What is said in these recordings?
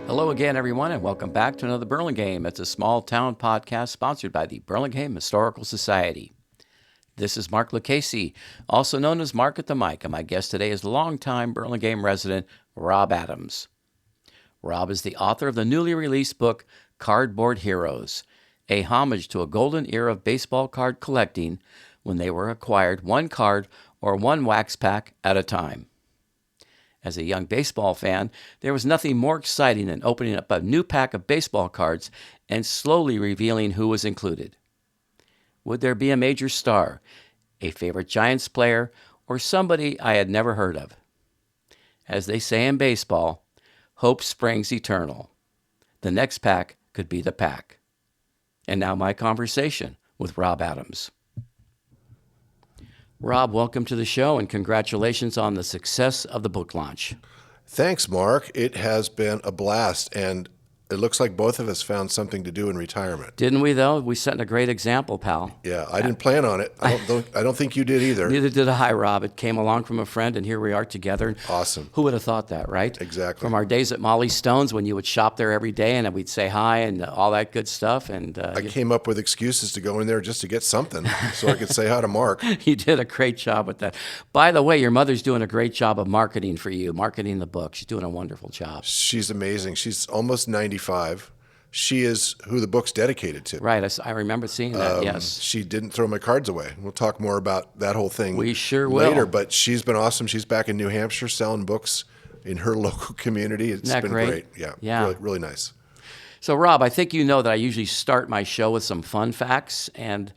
Hello again, everyone, and welcome back to another Burlingame. It's a small-town podcast sponsored by the Burlingame Historical Society. This is Mark Lucchese, also known as Mark at the Mic, and my guest today is longtime Burlingame resident Rob Adams. Rob is the author of the newly released book, Cardboard Heroes, a homage to a golden era of baseball card collecting when they were acquired one card or one wax pack at a time. As a young baseball fan, there was nothing more exciting than opening up a new pack of baseball cards and slowly revealing who was included. Would there be a major star, a favorite Giants player, or somebody I had never heard of? As they say in baseball, hope springs eternal. The next pack could be the pack. And now my conversation with Rob Adams. Rob, welcome to the show, and congratulations on the success of the book launch. Thanks, Mark. It has been a blast, and it looks like both of us found something to do in retirement. Didn't we, though? We set a great example, pal. Yeah, I didn't plan on it. I don't think you did either. Neither did I, Rob. It came along from a friend, and here we are together. Awesome. Who would have thought that, right? Exactly. From our days at Molly Stone's when you would shop there every day, and we'd say hi and all that good stuff. And I came up with excuses to go in there just to get something so I could say hi to Mark. You did a great job with that. By the way, your mother's doing a great job of marketing for you, marketing the book. She's doing a wonderful job. She's amazing. She's almost 95. She is who the book's dedicated to. Right. I remember seeing that, yes. She didn't throw my cards away. We'll talk more about that whole thing We sure later, will. But she's been awesome. She's back in New Hampshire selling books in her local community. It's Isn't that been great? Yeah. Really, really nice. So, Rob, I think you know that I usually start my show with some fun facts, and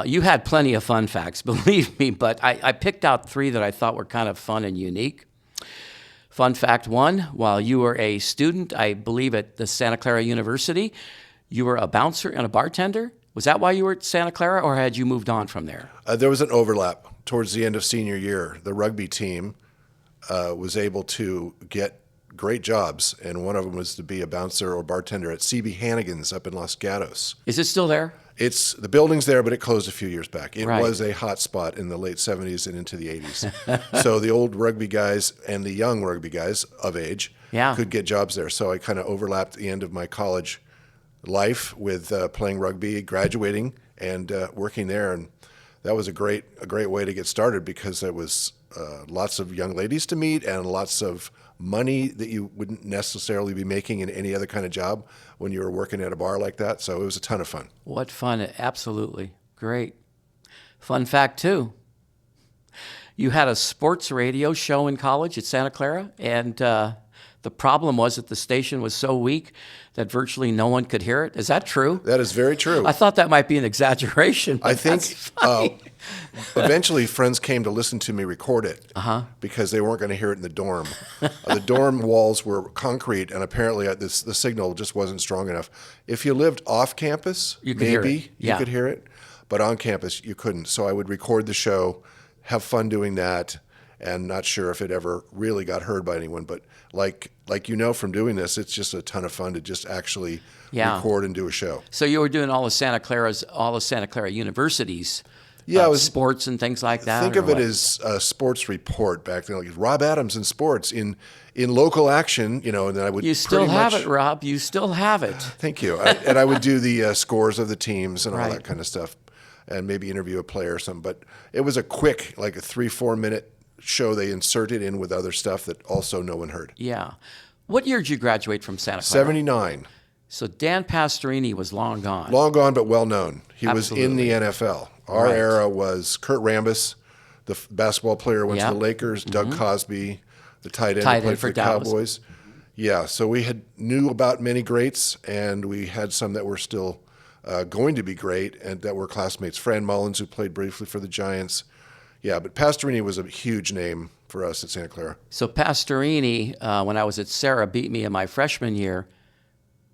you had plenty of fun facts, believe me, but I picked out three that I thought were kind of fun and unique. Fun fact one, while you were a student, I believe at the Santa Clara University, you were a bouncer and a bartender. Was that why you were at Santa Clara, or had you moved on from there? There was an overlap towards the end of senior year. The rugby team was able to get great jobs, and one of them was to be a bouncer or bartender at C.B. Hannigan's up in Los Gatos. Is it still there? The building's there, but it closed a few years back. It Right. was a hot spot in the late 70s and into the 80s. So the old rugby guys and the young rugby guys of age could get jobs there. So I kind of overlapped the end of my college life with playing rugby, graduating, and working there. And that was a great way to get started because there was lots of young ladies to meet and lots of money that you wouldn't necessarily be making in any other kind of job when you were working at a bar like that. So it was a ton of fun. What fun. Absolutely. Great. Fun fact, too. You had a sports radio show in college at Santa Clara, and the problem was that the station was so weak that virtually no one could hear it. Is that true? That is very true. I thought that might be an exaggeration. But I think that's funny. Eventually friends came to listen to me record it because they weren't going to hear it in the dorm. The dorm walls were concrete, and apparently the signal just wasn't strong enough. If you lived off campus, You could hear it. you could hear it, but on campus you couldn't. So I would record the show, have fun doing that, and not sure if it ever really got heard by anyone. But like from doing this, it's just a ton of fun to just actually record and do a show. So you were doing all of Santa Clara University's Yeah, it was sports and things like that? Think or of it what? as a sports report back then, like Rob Adams in sports in local action, and then I would You still pretty have much, it, Rob. You still have it. Thank you. And I would do the scores of the teams and all Right. that kind of stuff, and maybe interview a player or something. But it was a quick, like a 3-4 minute show they inserted in with other stuff that also no one heard. Yeah. What year did you graduate from Santa Clara? 79. So Dan Pastorini was long gone. Long gone, but well known. He Absolutely. was in the NFL. Our Right. era was Kurt Rambis, the basketball player, went Yep. to the Lakers. Doug Cosby, the tight end, Tight who end played for for the Dallas. Cowboys. Yeah, so we knew about many greats, and we had some that were still going to be great, and that were classmates. Fran Mullins, who played briefly for the Giants. Yeah, but Pastorini was a huge name for us at Santa Clara. So Pastorini, when I was at Sarah, beat me in my freshman year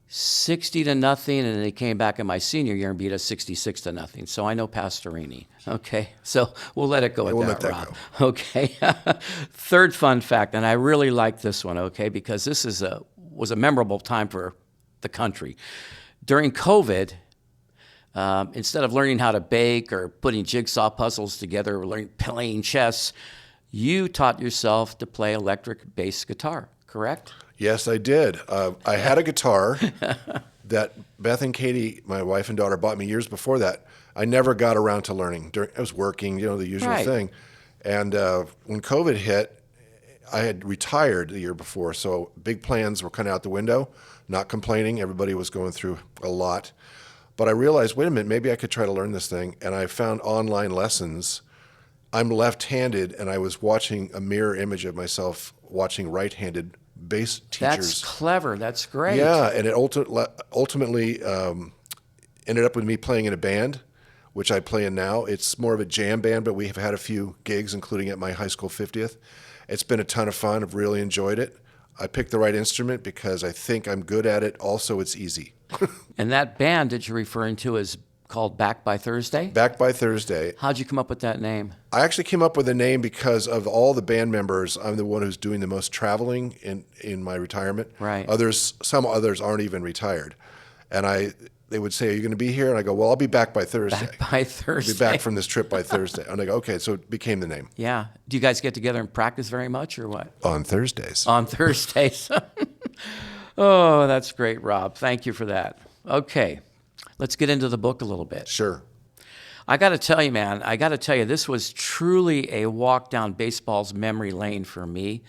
60-0, and then he came back in my senior year and beat us 66-0. So I know Pastorini. Okay, so we'll let it go at we'll that, let that Rob. go. Okay. Third fun fact, and I really like this one, okay, because this was a memorable time for the country. During COVID, instead of learning how to bake or putting jigsaw puzzles together or playing chess, you taught yourself to play electric bass guitar, correct? Yes, I did. I had a guitar that Beth and Katie, my wife and daughter, bought me years before that. I never got around to learning. I was working, the usual thing. And when COVID hit, I had retired the year before, so big plans were kind of out the window. Not complaining. Everybody was going through a lot. But I realized, wait a minute, maybe I could try to learn this thing. And I found online lessons. I'm left-handed, and I was watching a mirror image of myself watching right-handed bass teachers. That's clever. That's great. Yeah, and it ultimately ended up with me playing in a band, which I play in now. It's more of a jam band, but we have had a few gigs, including at my high school 50th. It's been a ton of fun. I've really enjoyed it. I picked the right instrument because I think I'm good at it. Also, it's easy. And that band that you're referring to is called Back by Thursday? Back by Thursday. How'd you come up with that name? I actually came up with a name because of all the band members. I'm the one who's doing the most traveling in my retirement. Right. Some others aren't even retired. And they would say, are you going to be here? And I go, well, I'll be back by Thursday. Back by Thursday. I'll be back from this trip by Thursday. And I go, okay, so it became the name. Yeah. Do you guys get together and practice very much or what? On Thursdays. On Thursdays. Oh, that's great, Rob. Thank you for that. Okay. Let's get into the book a little bit. Sure. I got to tell you, man, this was truly a walk down baseball's memory lane for me.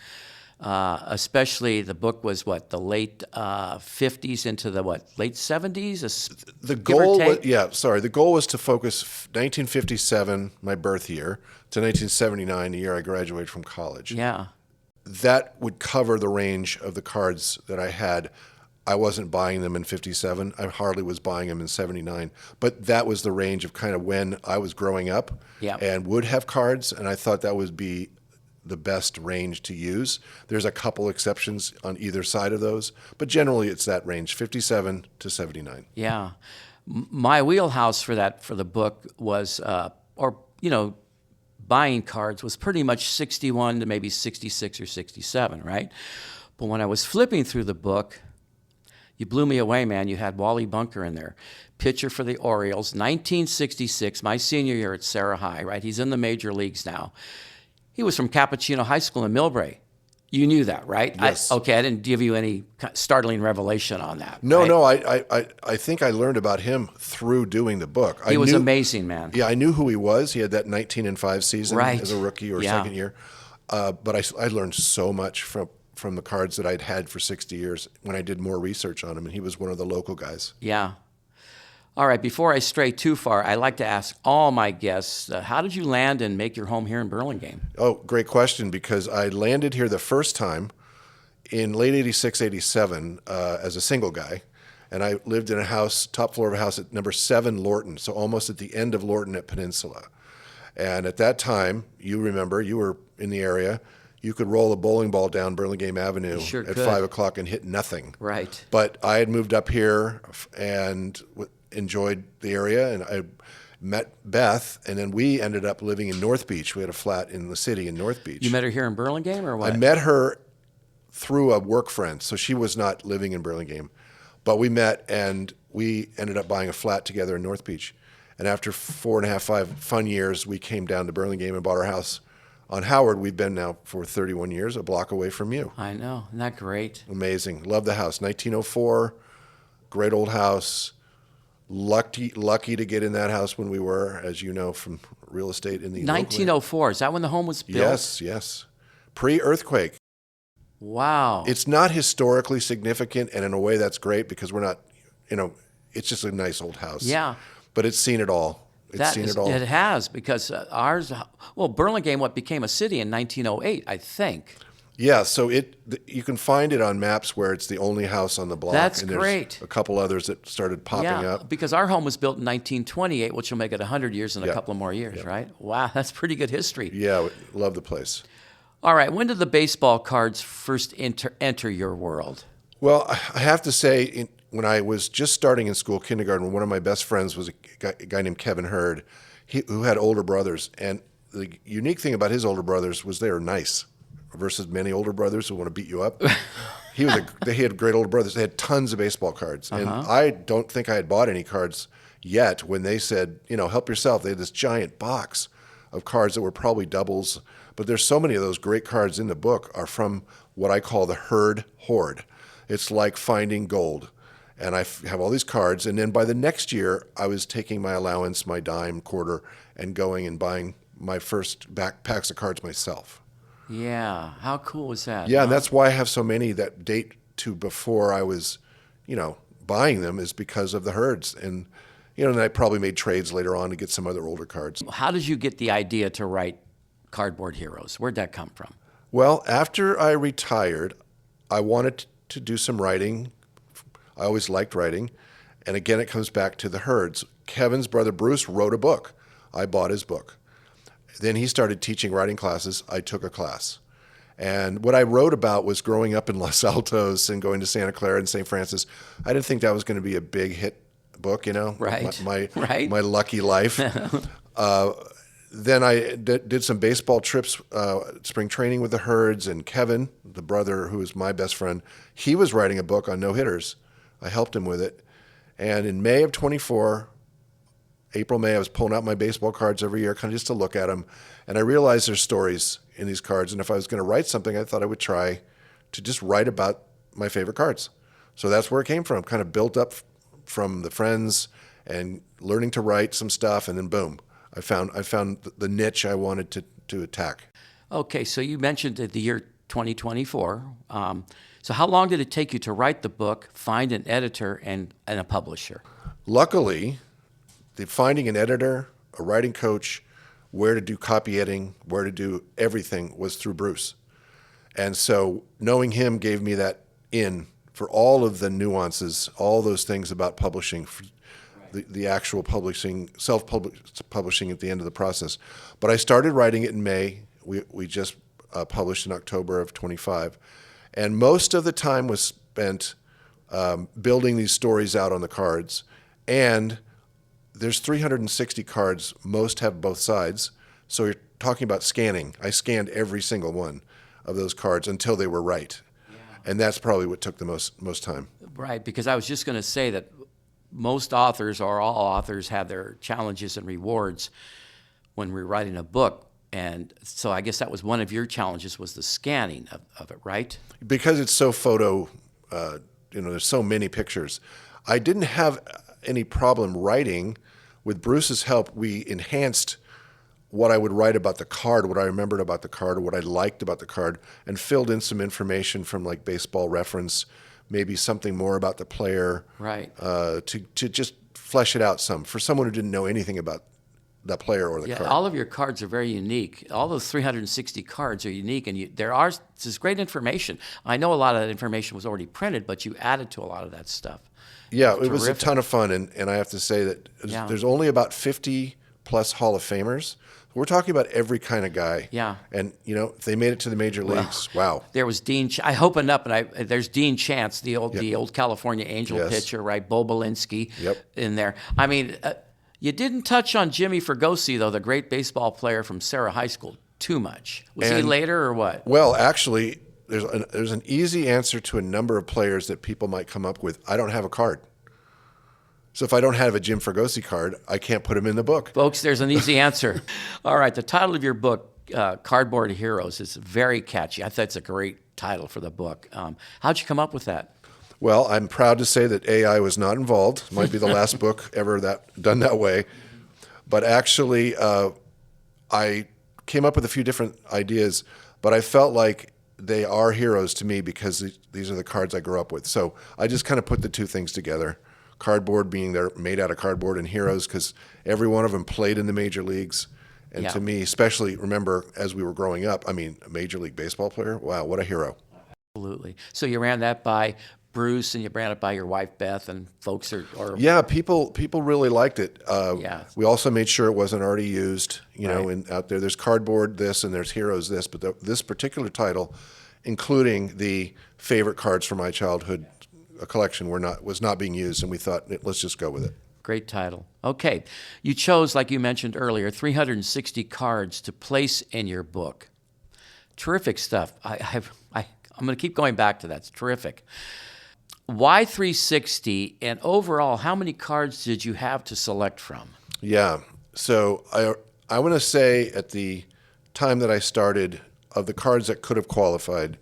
Especially the book was the late 50s into the late 70s? The goal the goal was to focus 1957, my birth year, to 1979, the year I graduated from college. Yeah. That would cover the range of the cards that I had. I wasn't buying them in 57. I hardly was buying them in 79. But that was the range of kind of when I was growing up and would have cards, and I thought that would be the best range to use. There's a couple exceptions on either side of those, but generally it's that range, 57 to 79. Yeah. My wheelhouse for the book was, buying cards was pretty much 61 to maybe 66 or 67, right? But when I was flipping through the book, you blew me away, man. You had Wally Bunker in there. Pitcher for the Orioles, 1966, my senior year at Sarah High, right? He's in the major leagues now. He was from Cappuccino High School in Millbrae. You knew that, right? Yes. I didn't give you any startling revelation on that. No, right? no. I think I learned about him through doing the book. He was amazing, man. Yeah, I knew who he was. He had that 19-5 season as a rookie or second year. But I learned so much from the cards that I'd had for 60 years when I did more research on him, and he was one of the local guys. Yeah. All right, before I stray too far, I like to ask all my guests, how did you land and make your home here in Burlingame? Oh, great question, because I landed here the first time in late 86, 87 as a single guy, and I lived in a house, top floor of a house at number 7 Lorton, so almost at the end of Lorton at Peninsula. And at that time, you remember, you were in the area, you could roll a bowling ball down Burlingame Avenue at 5 o'clock and hit nothing. Right. But I had moved up here and enjoyed the area, and I met Beth, and then we ended up living in North Beach. We had a flat in the city in North Beach. You met her here in Burlingame or what? I met her through a work friend, so she was not living in Burlingame. But we met, and we ended up buying a flat together in North Beach. And after 4.5, 5 fun years, we came down to Burlingame and bought our house on Howard. We've been now for 31 years, a block away from you. I know. Isn't that great? Amazing. Love the house. 1904, great old house. Lucky to get in that house when we were, as you know, from real estate in the 1904. Is that when the home was built? Yes. Pre-earthquake. Wow. It's not historically significant, and in a way that's great because we're not, it's just a nice old house. Yeah. But it's seen it all. It has, because Burlingame became a city in 1908, I think. Yeah, so you can find it on maps where it's the only house on the block. That's and there's great. A couple others that started popping up. Because our home was built in 1928, which will make it 100 years in a couple of more years, right? Wow, that's pretty good history. Yeah, love the place. All right, when did the baseball cards first enter your world? Well, I have to say, when I was just starting in school, kindergarten, one of my best friends was a guy named Kevin Hurd, who had older brothers. And the unique thing about his older brothers was they were nice versus many older brothers who want to beat you up. He had great older brothers. They had tons of baseball cards. And I don't think I had bought any cards yet when they said, help yourself. They had this giant box of cards that were probably doubles. But there's so many of those great cards in the book are from what I call the herd hoard. It's like finding gold. And I have all these cards. And then by the next year, I was taking my allowance, my dime, quarter, and going and buying my first packs of cards myself. Yeah. How cool was that? Yeah, and that's why I have so many that date to before I was, buying them, is because of the herds. And, and I probably made trades later on to get some other older cards. How did you get the idea to write Cardboard Heroes? Where'd that come from? Well, after I retired, I wanted to do some writing. I always liked writing. And again, it comes back to the herds. Kevin's brother Bruce wrote a book. I bought his book. Then he started teaching writing classes. I took a class. And what I wrote about was growing up in Los Altos and going to Santa Clara and St. Francis. I didn't think that was going to be a big hit book, Right. My lucky life. Then I did some baseball trips, spring training with the herds, and Kevin, the brother who is my best friend, he was writing a book on no-hitters. I helped him with it. And in May of 24, April, May, I was pulling out my baseball cards every year, kind of just to look at them. And I realized there's stories in these cards. And if I was going to write something, I thought I would try to just write about my favorite cards. So that's where it came from, kind of built up from the friends and learning to write some stuff. And then boom, I found the niche I wanted to attack. Okay, so you mentioned the year 2024. So how long did it take you to write the book, find an editor, and a publisher? Luckily, finding an editor, a writing coach, where to do copy editing, where to do everything was through Bruce. And so knowing him gave me that in for all of the nuances, all those things about publishing, the actual publishing, self-publishing at the end of the process. But I started writing it in May. We just published in October of 25. And most of the time was spent building these stories out on the cards. And there's 360 cards. Most have both sides. So you're talking about scanning. I scanned every single one of those cards until they were right. Yeah. And that's probably what took the most time. Right, because I was just going to say that most authors, or all authors, have their challenges and rewards when we're writing a book. And so I guess that was one of your challenges, was the scanning of it, right? Because it's so photo, there's so many pictures. I didn't have any problem writing. With Bruce's help, we enhanced what I would write about the card, what I remembered about the card, or what I liked about the card, and filled in some information from like Baseball Reference, maybe something more about the player, right? To just flesh it out some for someone who didn't know anything about the player or the card. All of your cards are very unique. All those 360 cards are unique, and there's great information. I know a lot of that information was already printed, but you added to a lot of that stuff. Yeah, it was a ton of fun, and I have to say that there's only about 50 plus Hall of Famers. We're talking about every kind of guy. Yeah. And, if they made it to the major leagues, wow. There was Dean, I opened up, and there's Dean Chance, the old California Angel pitcher, right? Bo Belinsky in there. I mean, you didn't touch on Jimmy Fregosi, though, the great baseball player from Sarah High School, too much. Was he later or what? Well, actually, there's an easy answer to a number of players that people might come up with. I don't have a card. So if I don't have a Jim Fregosi card, I can't put him in the book. Folks, there's an easy answer. All right, the title of your book, Cardboard Heroes, is very catchy. I thought it's a great title for the book. How'd you come up with that? Well, I'm proud to say that AI was not involved. It might be the last book ever done that way. But actually, I came up with a few different ideas, but I felt like they are heroes to me because these are the cards I grew up with. So I just kind of put the two things together. Cardboard being they're made out of cardboard, and heroes because every one of them played in the major leagues. And to me, especially, remember, as we were growing up, I mean, a Major League Baseball player, wow, what a hero. Absolutely. So you ran that by Bruce, and you ran it by your wife, Beth, and folks Yeah, people really liked it. We also made sure it wasn't already used, and out there. There's Cardboard this, and there's Heroes this, but this particular title, including the favorite cards from my childhood collection, was not being used, and we thought, let's just go with it. Great title. Okay. You chose, like you mentioned earlier, 360 cards to place in your book. Terrific stuff. I'm going to keep going back to that. It's terrific. Why 360, and overall, how many cards did you have to select from? Yeah. So I want to say at the time that I started, of the cards that could have qualified,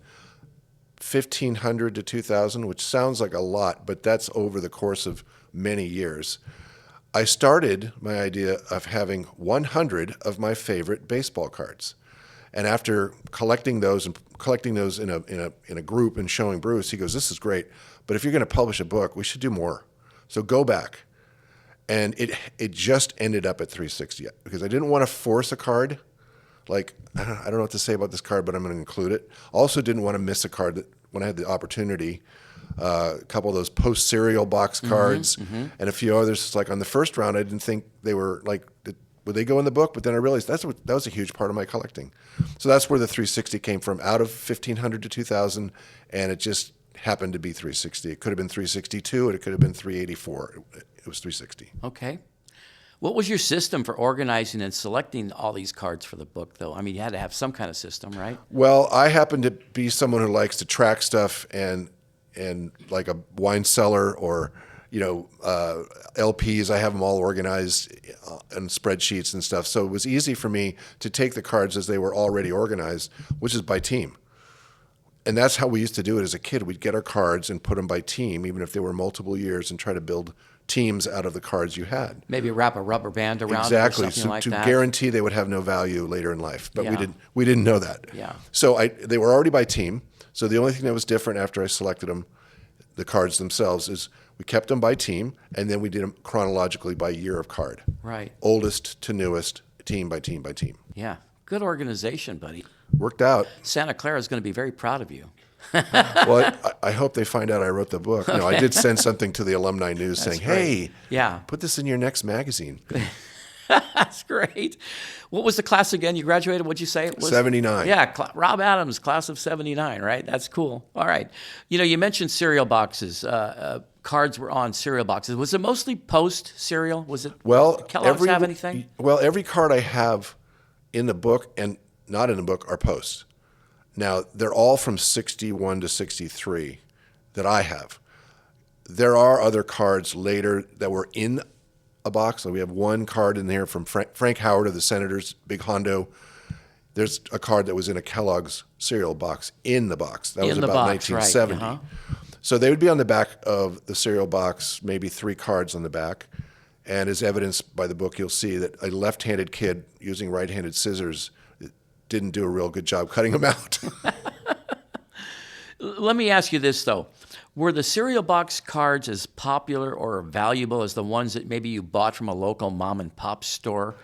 1,500 to 2,000, which sounds like a lot, but that's over the course of many years. I started my idea of having 100 of my favorite baseball cards. And after collecting those in a group and showing Bruce, he goes, "This is great, but if you're going to publish a book, we should do more. So go back." And it just ended up at 360 because I didn't want to force a card. Like, I don't know what to say about this card, but I'm going to include it. Also didn't want to miss a card that when I had the opportunity. A couple of those post-serial box cards and a few others. Like on the first round, I didn't think they were like, would they go in the book? But then I realized that was a huge part of my collecting. So that's where the 360 came from, out of 1,500 to 2,000, and it just happened to be 360. It could have been 362, and it could have been 384. It was 360. Okay. What was your system for organizing and selecting all these cards for the book, though? I mean, you had to have some kind of system, right? Well, I happen to be someone who likes to track stuff and like a wine cellar or, LPs, I have them all organized in spreadsheets and stuff. So it was easy for me to take the cards as they were already organized, which is by team. And that's how we used to do it as a kid. We'd get our cards and put them by team, even if they were multiple years, and try to build teams out of the cards you had. Maybe wrap a rubber band around exactly. it or something like to that. Guarantee they would have no value later in life. But Yeah. we didn't know that. Yeah. So they were already by team. So the only thing that was different after I selected them, the cards themselves, is we kept them by team, and then we did them chronologically by year of card. Right. Oldest to newest, team by team by team. Yeah. Good organization, buddy. Worked out. Santa Clara is going to be very proud of you. Well, I hope they find out I wrote the book. I did send something to the Alumni News saying, "Hey, yeah, put this in your next magazine." That's great. What was the class again? You graduated, what'd you say it was? 79. Yeah, Rob Adams, class of 79, right? That's cool. All right. You mentioned cereal boxes. Cards were on cereal boxes. Was it mostly post cereal? Was it, Kellogg's have anything? Well, every card I have in the book and not in the book are post. Now, they're all from 61 to 63 that I have. There are other cards later that were in a box. So we have one card in there from Frank Howard of the Senators, big Hondo. There's a card that was in a Kellogg's cereal box in the box. That was about 1970. Right. So they would be on the back of the cereal box, maybe 3 cards on the back. And as evidenced by the book, you'll see that a left-handed kid using right-handed scissors didn't do a real good job cutting them out. Let me ask you this, though. Were the cereal box cards as popular or valuable as the ones that maybe you bought from a local mom and pop store?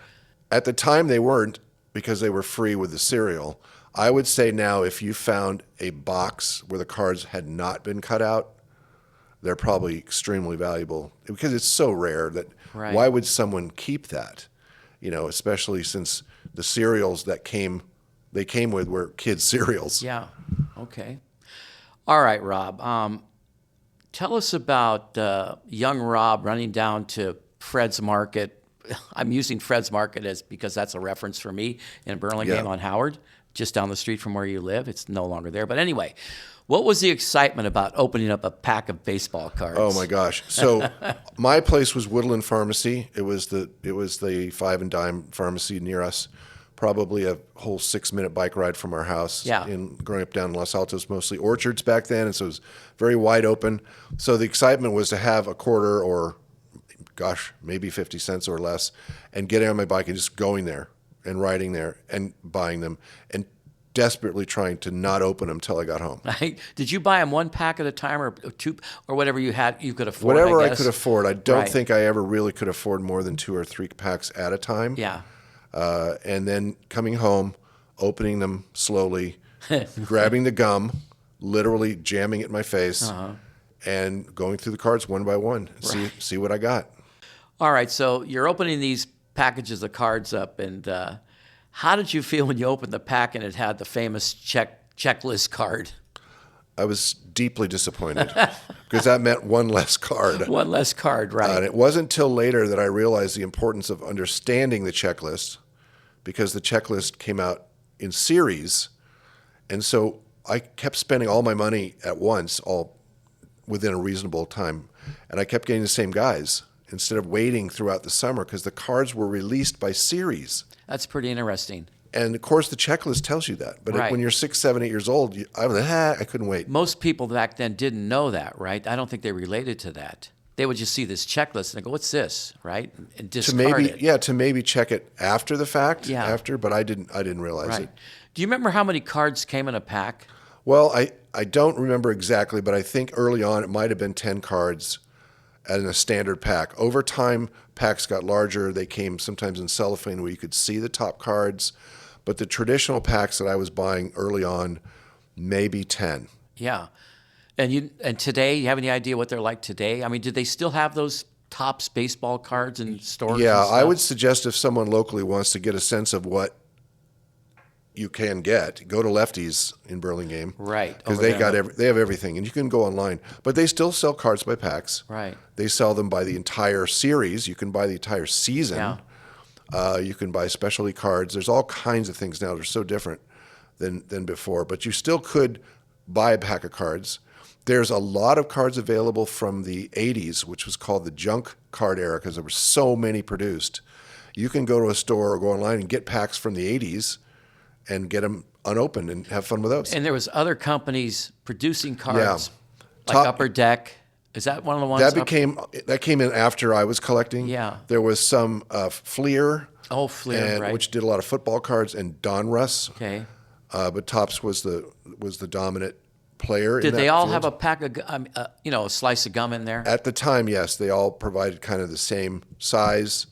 At the time, they weren't because they were free with the cereal. I would say now if you found a box where the cards had not been cut out, they're probably extremely valuable because it's so rare that why would someone keep that? Especially since the cereals that they came with were kids' cereals. Yeah. Okay. All right, Rob. Tell us about young Rob running down to Fred's Market. I'm using Fred's Market because that's a reference for me in Burlingame on Howard, just down the street from where you live. It's no longer there. But anyway, what was the excitement about opening up a pack of baseball cards? Oh my gosh! So my place was Woodland Pharmacy. It was the 5 and Dime pharmacy near us. Probably a whole 6-minute bike ride from our house. Yeah. Growing up down in Los Altos, mostly orchards back then, and so it was very wide open. So the excitement was to have a quarter or, maybe 50 cents or less, and getting on my bike and just going there and riding there and buying them and desperately trying to not open them till I got home. Did you buy them 1 pack at a time or 2 or whatever you could afford? Whatever I could afford. I don't think I ever really could afford more than 2 or 3 packs at a time. Yeah. And then coming home, opening them slowly, grabbing the gum, literally jamming it in my face, and going through the cards one by one, see what I got. All right, so you're opening these packages of cards up, and how did you feel when you opened the pack and it had the famous checklist card? I was deeply disappointed because that meant one less card. One less card, right. And it wasn't until later that I realized the importance of understanding the checklist, because the checklist came out in series. And so I kept spending all my money at once, all within a reasonable time. And I kept getting the same guys instead of waiting throughout the summer because the cards were released by series. That's pretty interesting. And of course, the checklist tells you that. But Right. when you're 6, 7, 8 years old, I couldn't wait. Most people back then didn't know that, right? I don't think they related to that. They would just see this checklist and they go, "What's this?" Right? And discard it. To maybe check it after the fact. Yeah. But I didn't realize Right. it. Do you remember how many cards came in a pack? Well, I don't remember exactly, but I think early on it might have been 10 cards in a standard pack. Over time, packs got larger. They came sometimes in cellophane where you could see the top cards. But the traditional packs that I was buying early on, maybe 10. Yeah. And today, you have any idea what they're like today? I mean, did they still have those Topps baseball cards in stores? Yeah, and stuff? I would suggest if someone locally wants to get a sense of what you can get, go to Lefty's in Burlingame. Right. Because over they there. they have everything, and you can go online. But they still sell cards by packs. Right. They sell them by the entire series. You can buy the entire season. Yeah. You can buy specialty cards. There's all kinds of things now. They're so different than before. But you still could buy a pack of cards. There's a lot of cards available from the 80s, which was called the junk card era because there were so many produced. You can go to a store or go online and get packs from the 80s and get them unopened and have fun with those. And there was other companies producing cards, like Top- Upper Deck. Is that one of the ones? That came in after I was collecting. Yeah. There was some Fleer. Oh, Fleer, right. Which did a lot of football cards, and Donruss. Okay. But Topps was the dominant player. Did in they that all field. have a pack of, a slice of gum in there? At the time, yes, they all provided kind of the same size,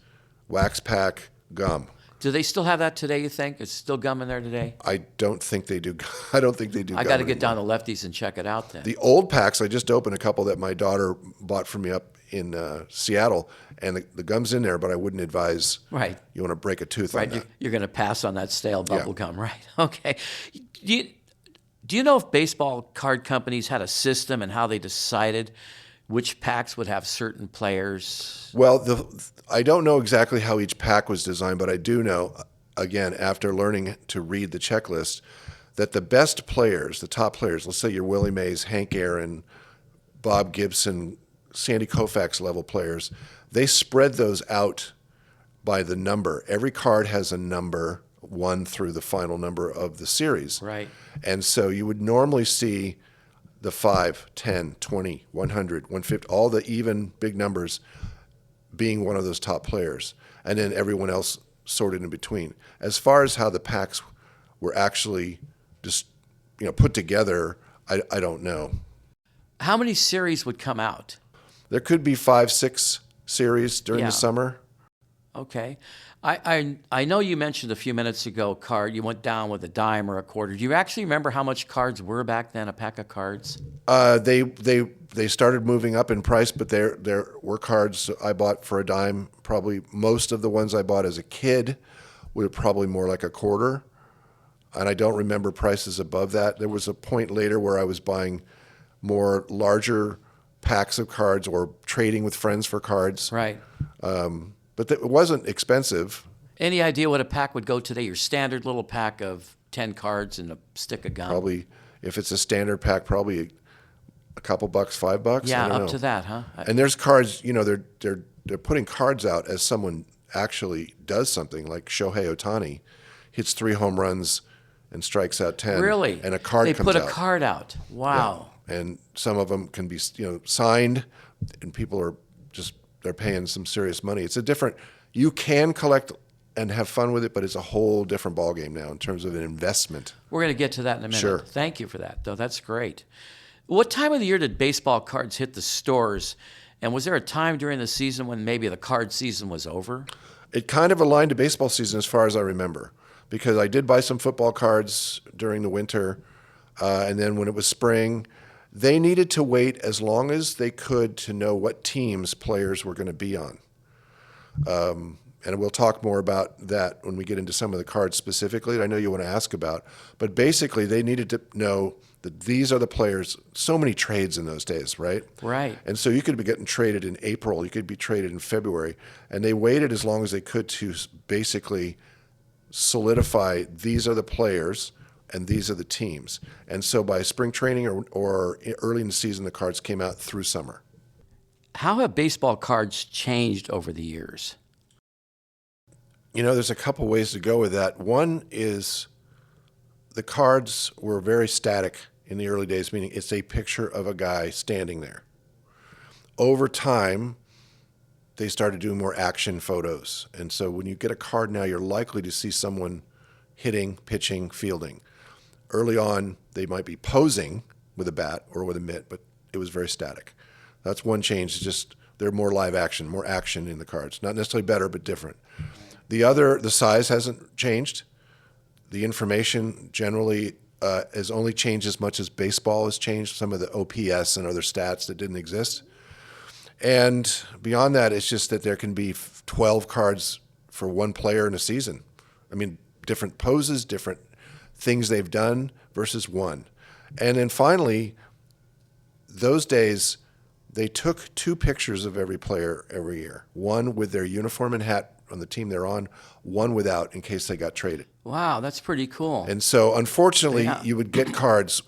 wax pack gum. Do they still have that today, you think? Is still gum in there today? I don't think they do. I don't think they do. I gum got to get anymore. down to Lefty's and check it out then. The old packs, I just opened a couple that my daughter bought for me up in Seattle, and the gum's in there, but I wouldn't advise Right. you want to break a tooth Right, on that. you're going to pass on that stale bubble gum, right? Okay. Do you know if baseball card companies had a system and how they decided which packs would have certain players? Well, I don't know exactly how each pack was designed, but I do know, again, after learning to read the checklist, that the best players, the top players, let's say your Willie Mays, Hank Aaron, Bob Gibson, Sandy Koufax level players, they spread those out by the number. Every card has a number, 1 through the final number of the series. Right. And so you would normally see the 5, 10, 20, 100, 150, all the even big numbers being one of those top players, and then everyone else sorted in between. As far as how the packs were actually just put together, I don't know. How many series would come out? There could be 5, 6 series during the summer. Okay. I know you mentioned a few minutes ago card. You went down with a dime or a quarter. Do you actually remember how much cards were back then, a pack of cards? They started moving up in price, but there were cards I bought for a dime. Probably most of the ones I bought as a kid were probably more like a quarter. And I don't remember prices above that. There was a point later where I was buying more larger packs of cards or trading with friends for cards. Right. But it wasn't expensive. Any idea what a pack would go today? Your standard little pack of 10 cards and a stick of gum? Probably, if it's a standard pack, probably a couple bucks, $5. Yeah, I don't up know. to that, huh? And there's cards, they're putting cards out as someone actually does something, like Shohei Ohtani hits 3 home runs and strikes out 10. Really? And a card they comes out. put a card out. Wow. Yeah. And some of them can be, signed, and people are they're paying some serious money. It's you can collect and have fun with it, but it's a whole different ballgame now in terms of an investment. We're going to get to that in a minute. Sure. Thank you for that, though. That's great. What time of the year did baseball cards hit the stores? And was there a time during the season when maybe the card season was over? It kind of aligned to baseball season as far as I remember, because I did buy some football cards during the winter, and then when it was spring, they needed to wait as long as they could to know what teams players were going to be on. And we'll talk more about that when we get into some of the cards specifically that I know you want to ask about. But basically, they needed to know that these are the players. So many trades in those days, right? Right. And so you could be getting traded in April. You could be traded in February. And they waited as long as they could to basically solidify these are the players and these are the teams. And so by spring training or early in the season, the cards came out through summer. How have baseball cards changed over the years? There's a couple ways to go with that. One is the cards were very static in the early days, meaning it's a picture of a guy standing there. Over time, they started doing more action photos. And so when you get a card now, you're likely to see someone hitting, pitching, fielding. Early on, they might be posing with a bat or with a mitt, but it was very static. That's one change. It's just they're more live action, more action in the cards. Not necessarily better, but different. The size hasn't changed. The information generally has only changed as much as baseball has changed, some of the OPS and other stats that didn't exist. And beyond that, it's just that there can be 12 cards for one player in a season. I mean, different poses, different things they've done versus one. And then finally, those days, they took 2 pictures of every player every year, one with their uniform and hat on the team they're on, one without in case they got traded. Wow, that's pretty cool. And so, unfortunately, you would get cards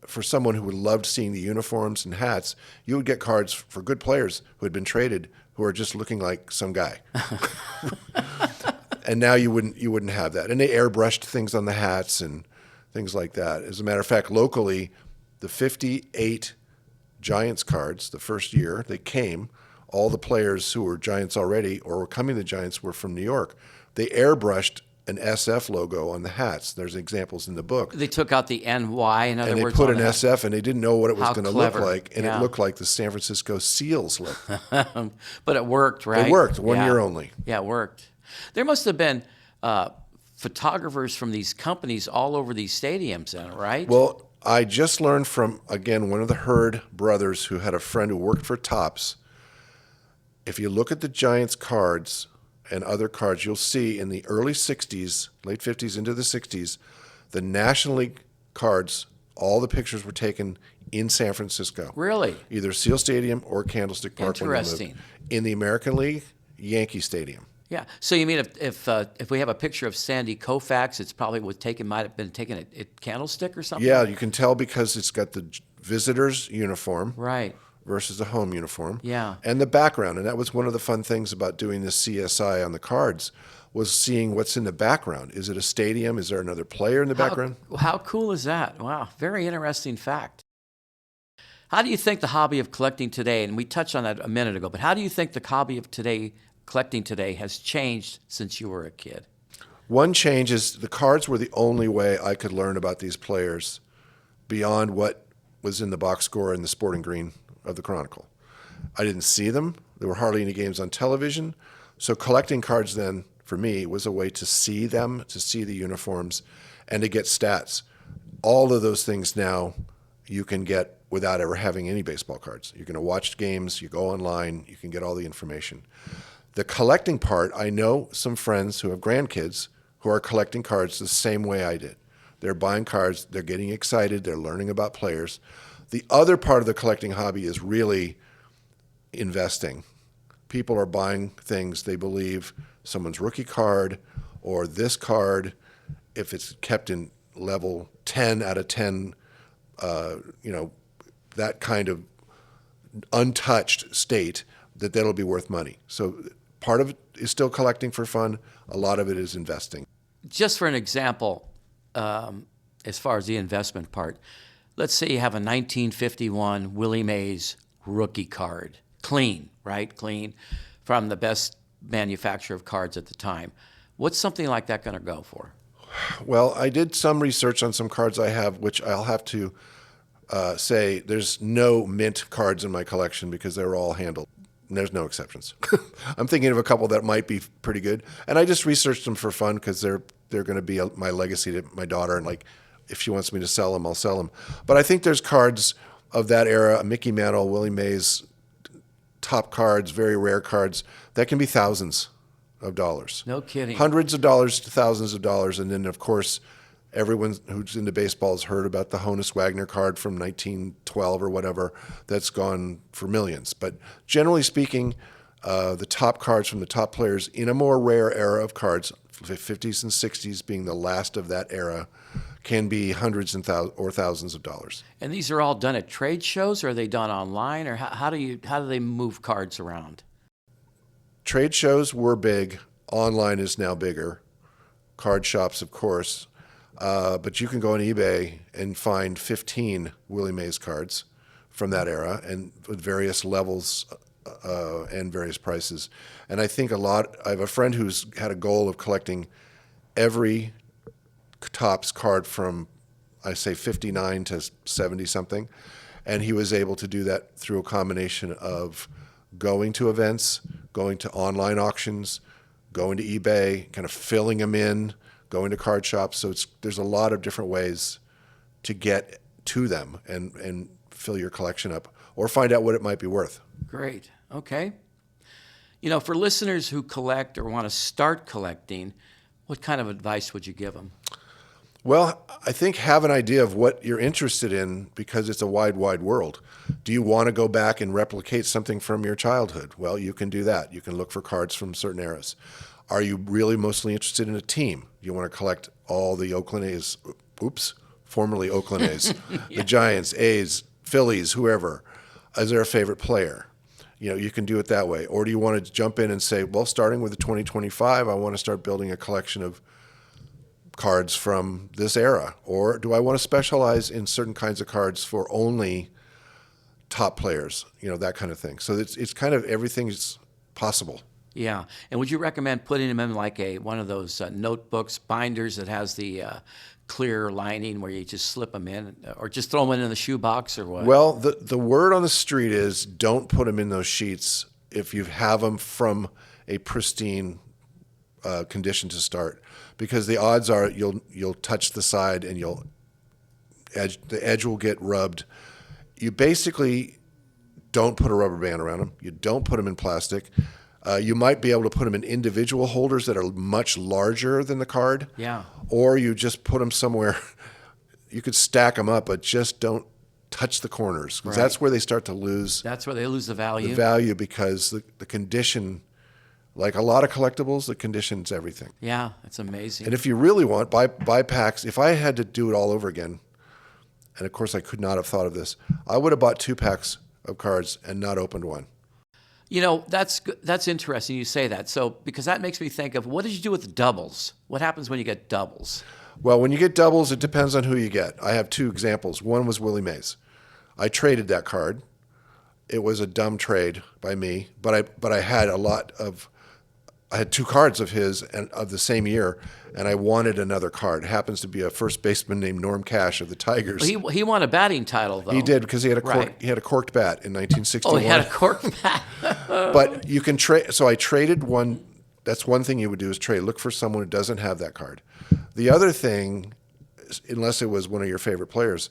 for someone who loved seeing the uniforms and hats. You would get cards for good players who had been traded who are just looking like some guy. And now you wouldn't have that. And they airbrushed things on the hats and things like that. As a matter of fact, locally, the 58 Giants cards, the first year they came, all the players who were Giants already or were coming to the Giants were from New York. They airbrushed an SF logo on the hats. There's examples in the book. They took out the NY, in other and words. They put an SF, and they didn't know what it was going to look like, and yeah. It looked like the San Francisco Seals look. But it worked, right? It worked, one year only. Yeah, it worked. There must have been photographers from these companies all over these stadiums then, right? Well, I just learned from, again, one of the Hurd brothers who had a friend who worked for Topps. If you look at the Giants cards and other cards, you'll see in the early 60s, late 50s into the 60s, the National League cards, all the pictures were taken in San Francisco. Really? Either Seal Stadium or Candlestick Park. Interesting. In the American League, Yankee Stadium. Yeah. So you mean if we have a picture of Sandy Koufax, it's probably might have been taken at Candlestick or something? Yeah, you can tell because it's got the visitor's uniform. Right. Versus the home uniform. Yeah. And the background. And that was one of the fun things about doing this CSI on the cards was seeing what's in the background. Is it a stadium? Is there another player in the background? How cool is that? Wow. Very interesting fact. How do you think the hobby of collecting today, and we touched on that a minute ago, but how do you think the hobby of collecting today has changed since you were a kid? One change is the cards were the only way I could learn about these players beyond what was in the box score and the sporting green of the Chronicle. I didn't see them. There were hardly any games on television. So collecting cards then, for me, was a way to see them, to see the uniforms, and to get stats. All of those things now you can get without ever having any baseball cards. You're going to watch games, you go online, you can get all the information. The collecting part, I know some friends who have grandkids who are collecting cards the same way I did. They're buying cards, they're getting excited, they're learning about players. The other part of the collecting hobby is really investing. People are buying things they believe someone's rookie card or this card, if it's kept in level 10 out of 10, that kind of untouched state, that'll be worth money. So part of it is still collecting for fun. A lot of it is investing. Just for an example, as far as the investment part, let's say you have a 1951 Willie Mays rookie card. Clean, right? Clean, from the best manufacturer of cards at the time. What's something like that going to go for? Well, I did some research on some cards I have, which I'll have to say there's no mint cards in my collection because they're all handled. There's no exceptions. I'm thinking of a couple that might be pretty good. And I just researched them for fun because they're going to be my legacy to my daughter. And like, if she wants me to sell them, I'll sell them. But I think there's cards of that era, Mickey Mantle, Willie Mays, top cards, very rare cards, that can be thousands of dollars. No kidding. Hundreds of dollars to thousands of dollars. And then, of course, everyone who's into baseball has heard about the Honus Wagner card from 1912 or whatever that's gone for millions. But generally speaking, the top cards from the top players in a more rare era of cards, 50s and 60s being the last of that era, can be hundreds and or thousands of dollars. And these are all done at trade shows, or are they done online, or how do they move cards around? Trade shows were big Online is now bigger. Card shops, of course. But you can go on eBay and find 15 Willie Mays cards from that era, and with various levels and various prices. And I think I have a friend who's had a goal of collecting every Topps card from, I say, 59 to 70 something. And he was able to do that through a combination of going to events, going to online auctions, going to eBay, kind of filling them in, going to card shops. So there's a lot of different ways to get to them and fill your collection up or find out what it might be worth. Great. Okay. For listeners who collect or want to start collecting, what kind of advice would you give them? Well, I think have an idea of what you're interested in, because it's a wide, wide world. Do you want to go back and replicate something from your childhood? Well, you can do that. You can look for cards from certain eras. Are you really mostly interested in a team? You want to collect all the Oakland A's, formerly Oakland A's, yeah. The Giants, A's, Phillies, whoever. Is there a favorite player? You can do it that way. Or do you want to jump in and say, well, starting with the 2025, I want to start building a collection of cards from this era? Or do I want to specialize in certain kinds of cards for only top players? That kind of thing. So it's kind of everything's possible. Yeah. And would you recommend putting them in like one of those notebooks, binders that has the clear lining where you just slip them in, or just throw them in the shoebox, or what? Well, the word on the street is don't put them in those sheets if you have them from a pristine condition to start, because the odds are you'll touch the side and the edge will get rubbed. You basically don't put a rubber band around them. You don't put them in plastic. You might be able to put them in individual holders that are much larger than the card. Yeah. Or you just put them somewhere. You could stack them up, but just don't touch the corners, because that's where they start to lose. That's where they lose the value. The value, because the condition, like a lot of collectibles, the condition's everything. Yeah, it's amazing. And if you really want, buy packs. If I had to do it all over again, and of course I could not have thought of this, I would have bought 2 packs of cards and not opened one. That's interesting you say that. So, because that makes me think of, what did you do with doubles? What happens when you get doubles? Well, when you get doubles, it depends on who you get. I have 2 examples. One was Willie Mays. I traded that card. It was a dumb trade by me, but I had I had 2 cards of his and of the same year, and I wanted another card. It happens to be a first baseman named Norm Cash of the Tigers. Well, he won a batting title, though. He did, because he had a corked bat in 1961. Oh, he had a corked bat. But you can trade. So I traded one. That's one thing you would do, is trade. Look for someone who doesn't have that card. The other thing, unless it was one of your favorite players,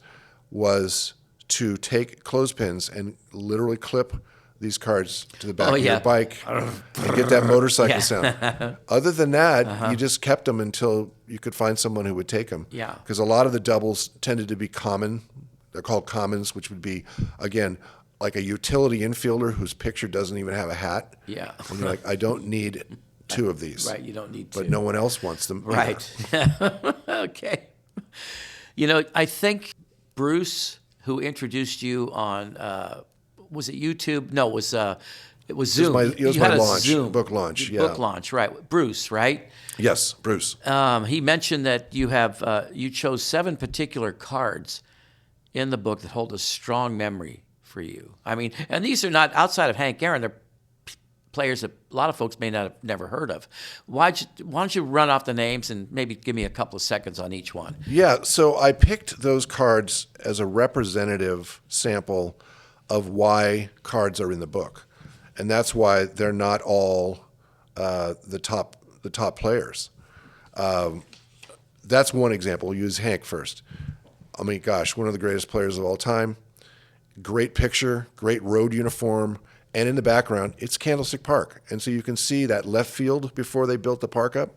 was to take clothespins and literally clip these cards to the back of your bike and get that motorcycle sound. Other than that, you just kept them until you could find someone who would take them. Yeah. Because a lot of the doubles tended to be common. They're called commons, which would be, again, like a utility infielder whose picture doesn't even have a hat. Yeah. And you're like, I don't need 2 of these. Right, you don't need 2. But no one else wants them. Right. Okay. I think Bruce, who introduced you on, was it YouTube? No, it was Zoom. It was my launch, Zoom book launch. Yeah. Book launch, right. Bruce, right? Yes, Bruce. He mentioned that you chose 7 particular cards in the book that hold a strong memory for you. I mean, and these are not outside of Hank Aaron. They're players that a lot of folks may not have never heard of. Why don't you run off the names and maybe give me a couple of seconds on each one? Yeah, so I picked those cards as a representative sample of why cards are in the book, and that's why they're not all the top players. That's one example. We'll use Hank first. I mean, gosh, one of the greatest players of all time. Great picture, great road uniform, and in the background, it's Candlestick Park. And so you can see that left field before they built the park up.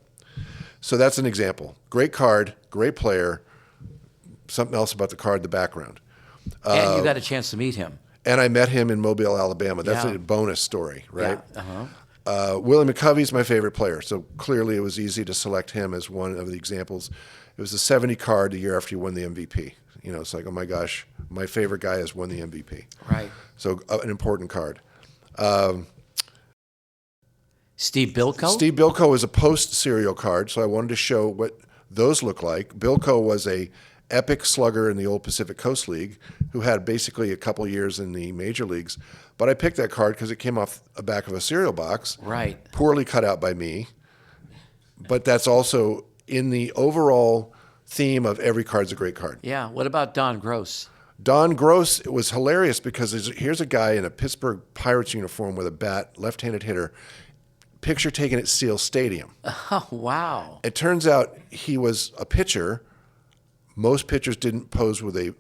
So that's an example. Great card, great player. Something else about the card, the background. And you got a chance to meet him. And I met him in Mobile, Alabama. That's a bonus story, right? Yeah. Willie McCovey's my favorite player, so clearly it was easy to select him as one of the examples. It was the 70 card the year after you won the MVP. It's like, oh my gosh, my favorite guy has won the MVP. Right. So an important card. Steve Bilko? Steve Bilko is a post-serial card, so I wanted to show what those look like. Bilko was a epic slugger in the old Pacific Coast League who had basically a couple years in the major leagues. But I picked that card because it came off the back of a cereal box. Right. Poorly cut out by me. But that's also in the overall theme of every card's a great card. Yeah. What about Don Gross? Don Gross was hilarious because here's a guy in a Pittsburgh Pirates uniform with a bat, left-handed hitter, picture taken at Seal Stadium. Oh, wow. It turns out he was a pitcher. Most pitchers didn't pose with a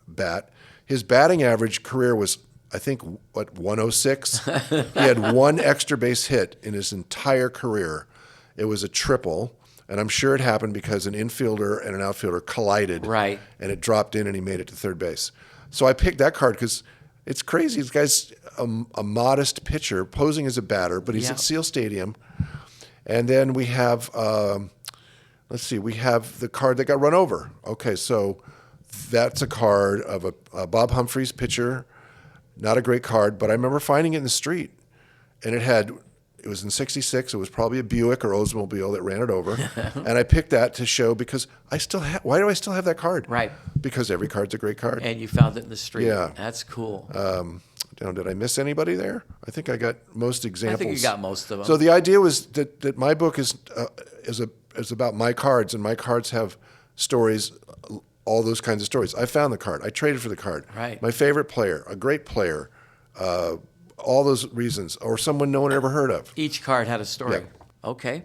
bat. His batting average career was, I think, 106? He had one extra base hit in his entire career. It was a triple, and I'm sure it happened because an infielder and an outfielder collided. Right. And it dropped in, and he made it to third base. So I picked that card because it's crazy. This guy's a modest pitcher posing as a batter, but he's at Seal Stadium. And then we have... we have the card that got run over. Okay, so that's a card of a Bob Humphreys pitcher. Not a great card, but I remember finding it in the street. And it was in 66. It was probably a Buick or Oldsmobile that ran it over. And I picked that to show because why do I still have that card? Right. Because every card's a great card. And you found it in the street. Yeah. That's cool. Did I miss anybody there? I think I got most examples. I think you got most of them. So the idea was that my book is about my cards, and my cards have stories, all those kinds of stories. I found the card. I traded for the card. Right. My favorite player, a great player, all those reasons, or someone no one ever heard of. Each card had a story. Yeah. Okay.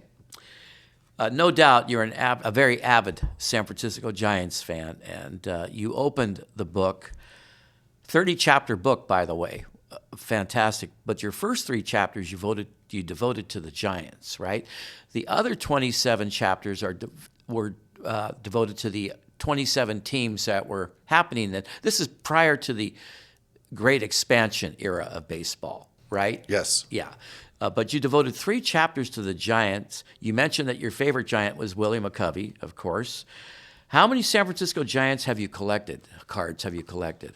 No doubt you're a very avid San Francisco Giants fan, and you opened the book, 30-chapter book, by the way. Fantastic. But your first 3 chapters you devoted to the Giants, right? The other 27 chapters were devoted to the 27 teams that were happening then. This is prior to the great expansion era of baseball, right? Yes. Yeah. But you devoted 3 chapters to the Giants. You mentioned that your favorite Giant was Willie McCovey, of course. How many San Francisco Giants cards have you collected?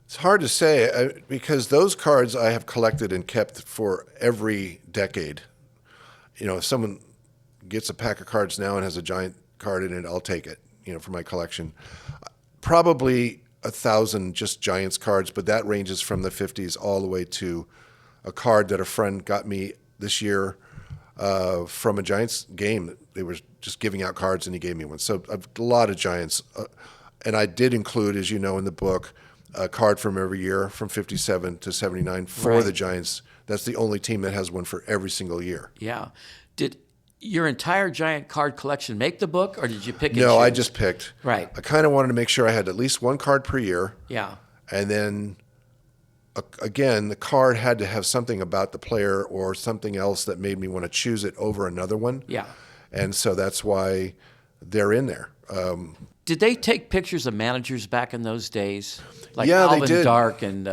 It's hard to say because those cards I have collected and kept for every decade. You know, if someone gets a pack of cards now and has a Giant card in it, I'll take it, for my collection. Probably 1,000 just Giants cards, but that ranges from the 50s all the way to a card that a friend got me this year from a Giants game. They were just giving out cards and he gave me one. So a lot of Giants. And I did include, as you know, in the book, a card from every year from 57 to 79 for the Giants. That's the only team that has one for every single year. Yeah. Did your entire Giant card collection make the book, or did you pick and No, choose? I just picked. Right. I kind of wanted to make sure I had at least one card per year. Yeah. And then, again, the card had to have something about the player or something else that made me want to choose it over another one. Yeah. And so that's why they're in there. Did they take pictures of managers back in those days? Like Yeah, they Alvin did. Dark and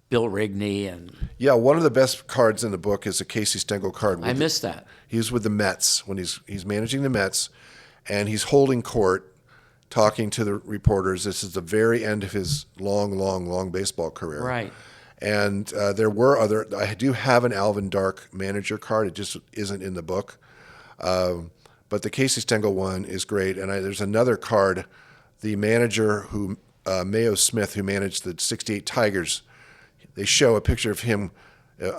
Bill Rigney and... Yeah, one of the best cards in the book is a Casey Stengel card. I missed that. He's with the Mets when he's managing the Mets, and he's holding court, talking to the reporters. This is the very end of his long baseball career. Right. And I do have an Alvin Dark manager card. It just isn't in the book. But the Casey Stengel one is great. And there's another card, the manager who, Mayo Smith, who managed the 68 Tigers. They show a picture of him.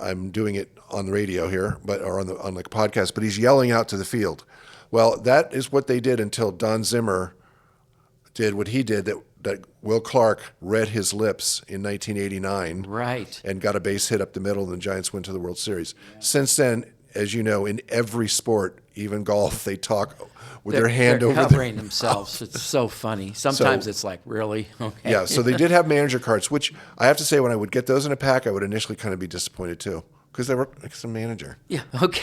I'm doing it on the radio here, or on the podcast, but he's yelling out to the field. Well, that is what they did until Don Zimmer did what he did, that Will Clark read his lips in 1989. Right. And got a base hit up the middle, and the Giants went to the World Series. Since then, as you know, in every sport, even golf, they talk with their hand over covering themselves. It's so funny. Sometimes it's like, really? Okay. Yeah, so they did have manager cards, which I have to say, when I would get those in a pack, I would initially kind of be disappointed too, because they were like some manager. Yeah, okay.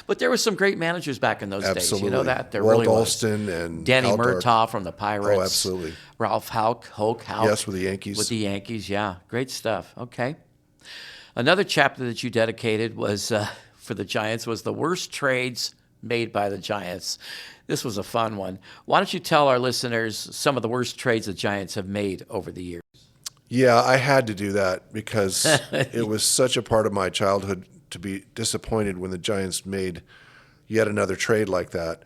But there were some great managers back in those days. You know that? There Walt really Alston was. and Danny Al Dark. Murtaugh from the Pirates. Oh, absolutely. Ralph Houk. Yes, with the Yankees. With the Yankees, yeah. Great stuff. Okay. Another chapter that you dedicated was for the Giants was the worst trades made by the Giants. This was a fun one. Why don't you tell our listeners some of the worst trades the Giants have made over the years? Yeah, I had to do that because it was such a part of my childhood to be disappointed when the Giants made yet another trade like that.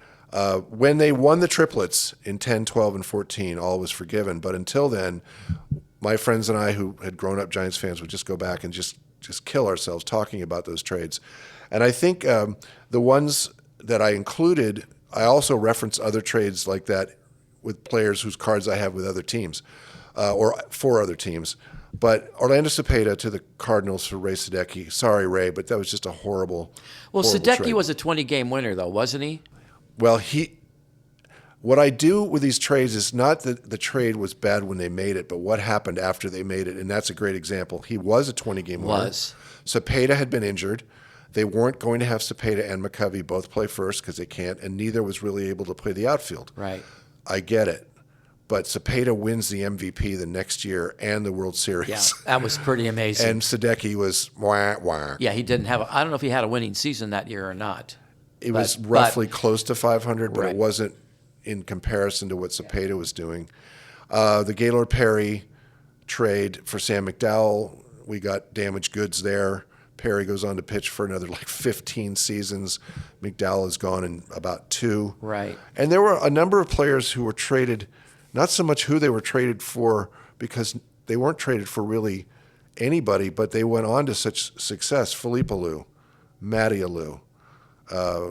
When they won the triplets in 10, 12, and 14, all was forgiven. But until then, my friends and I, who had grown up Giants fans, would just go back and just kill ourselves talking about those trades. And I think the ones that I included, I also reference other trades like that with players whose cards I have with other teams or for other teams. But Orlando Cepeda to the Cardinals for Ray Sadecki. Sorry, Ray, but that was just a horrible Sadecki trade. was a 20-game winner, though, wasn't he? Well, what I do with these trades is not that the trade was bad when they made it, but what happened after they made it, and that's a great example. He was a 20-game winner. Cepeda had been injured. They weren't going to have Cepeda and McCovey both play first because they can't, and neither was really able to play the outfield. Right. I get it. But Cepeda wins the MVP the next year and the World Series. Yeah, that was pretty amazing. And Sadecki was wah, wah. Yeah, he didn't have I don't know if he had a winning season that year or not. It was roughly close to 500, but right. It wasn't in comparison to what Cepeda was doing. The Gaylord Perry trade for Sam McDowell, we got damaged goods there. Perry goes on to pitch for another 15 seasons. McDowell is gone in about 2. Right. And there were a number of players who were traded, not so much who they were traded for, because they weren't traded for really anybody, but they went on to such success. Felipe Alou, Matty Alou,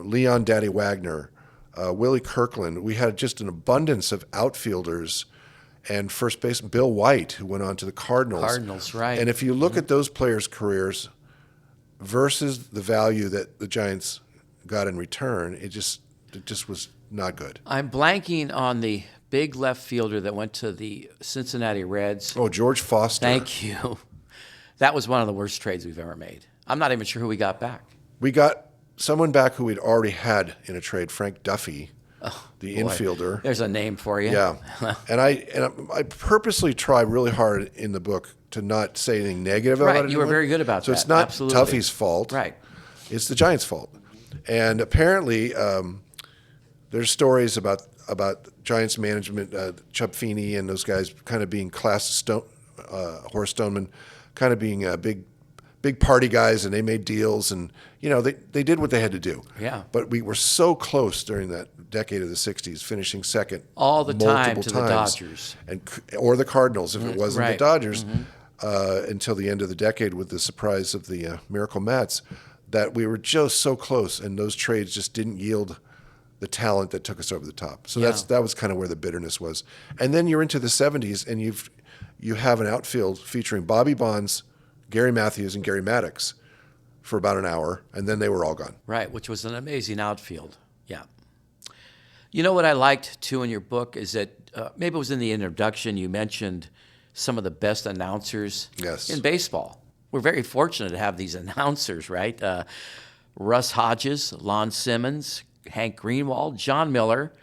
Leon Daddy Wagner, Willie Kirkland. We had just an abundance of outfielders and first baseman Bill White, who went on to the Cardinals. Cardinals, right. And if you look at those players' careers versus the value that the Giants got in return, it just was not good. I'm blanking on the big left fielder that went to the Cincinnati Reds. Oh, George Foster. Thank you. That was one of the worst trades we've ever made. I'm not even sure who we got back. We got someone back who we'd already had in a trade, Frank Duffy, the infielder. There's a name for you. Yeah. and I purposely try really hard in the book to not say anything negative about it. Right, you were very good about that. So it's not Absolutely. Duffy's fault. Right. It's the Giants' fault. And apparently there's stories about Giants management, Chubb Feeney and those guys kind of being Horace Stoneman, kind of being big party guys, and they made deals, and they did what they had to do. Yeah. But we were so close during that decade of the 60s, finishing second all the time to times, the Dodgers or the Cardinals if it wasn't right. the Dodgers, until the end of the decade with the surprise of the Miracle Mets, that we were just so close, and those trades just didn't yield the talent that took us over the top. So that was kind of where the bitterness was. And then you're into the 70s, and you have an outfield featuring Bobby Bonds, Gary Matthews, and Gary Maddox for about an hour, and then they were all gone. Right, which was an amazing outfield. Yeah. You know what I liked, too, in your book is that maybe it was in the introduction you mentioned some of the best announcers in baseball. We're very fortunate to have these announcers, right? Russ Hodges, Lon Simmons, Hank Greenwald, John Miller,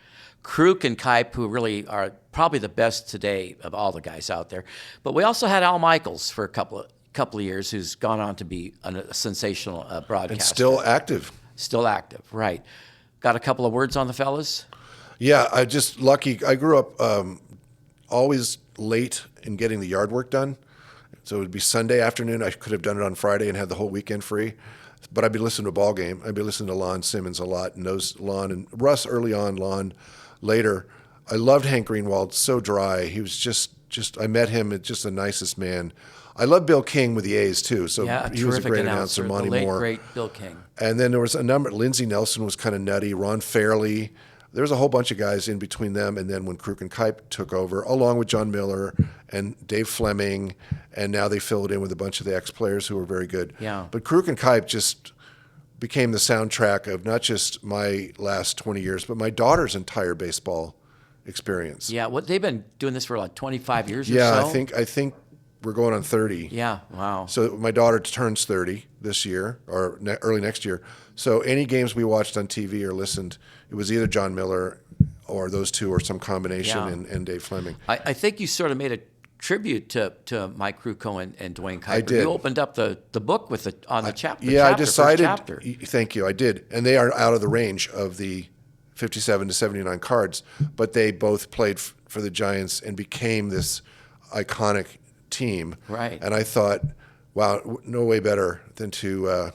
Kruk and Kipe, who really are probably the best today of all the guys out there. But we also had Al Michaels for a couple of years, who's gone on to be a sensational broadcaster. And still active. Still active, right. Got a couple of words on the fellas? Yeah, I just lucky. I grew up always late in getting the yard work done. So it would be Sunday afternoon. I could have done it on Friday and had the whole weekend free. But I'd be listening to a ball game. I'd be listening to Lon Simmons a lot, and Lon and Russ early on, Lon later. I loved Hank Greenwald, so dry. He was just I met him, just the nicest man. I loved Bill King with the A's too. So he was a great announcer. Monty the late, Moore, great Bill King. And then there was a number. Lindsey Nelson was kind of nutty. Ron Fairley. There was a whole bunch of guys in between them. And then when Kruk and Kipe took over, along with John Miller and Dave Fleming, and now they filled it in with a bunch of the ex-players who were very good. Yeah. But Kruk and Kipe just became the soundtrack of not just my last 20 years, but my daughter's entire baseball experience. Yeah, they've been doing this for like 25 years or so? Yeah, I think we're going on 30. Yeah, wow. So my daughter turns 30 this year or early next year. So any games we watched on TV or listened, it was either John Miller or those two or some combination and Dave Fleming. I think you sort of made a tribute to Mike Krukow and Dwayne Kuiper. I did. You opened up the book with the chapter. Yeah, I decided. First chapter. Thank you. I did, and they are out of the range of the 57 to 79 cards, but they both played for the Giants and became this iconic team. Right. And I thought, wow, no way better than to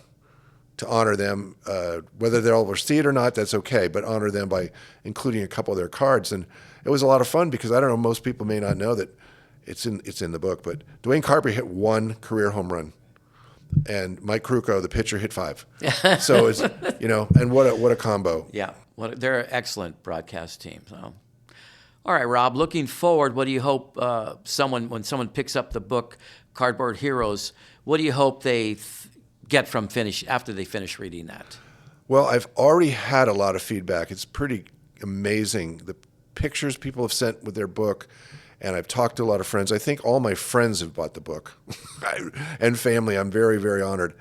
to honor them, whether they'll ever see it or not, that's okay, but honor them by including a couple of their cards. And it was a lot of fun because I don't know, most people may not know that it's in the book, but Dwayne Carper hit 1 career home run, and Mike Krukow, the pitcher, hit 5. So it's, and what a combo. Yeah, they're an excellent broadcast team. So. All right, Rob, looking forward, what do you hope when someone picks up the book, Cardboard Heroes, what do you hope they get from after they finish reading that? Well, I've already had a lot of feedback. It's pretty amazing. The pictures people have sent with their book, and I've talked to a lot of friends. I think all my friends have bought the book and family. I'm very, very honored.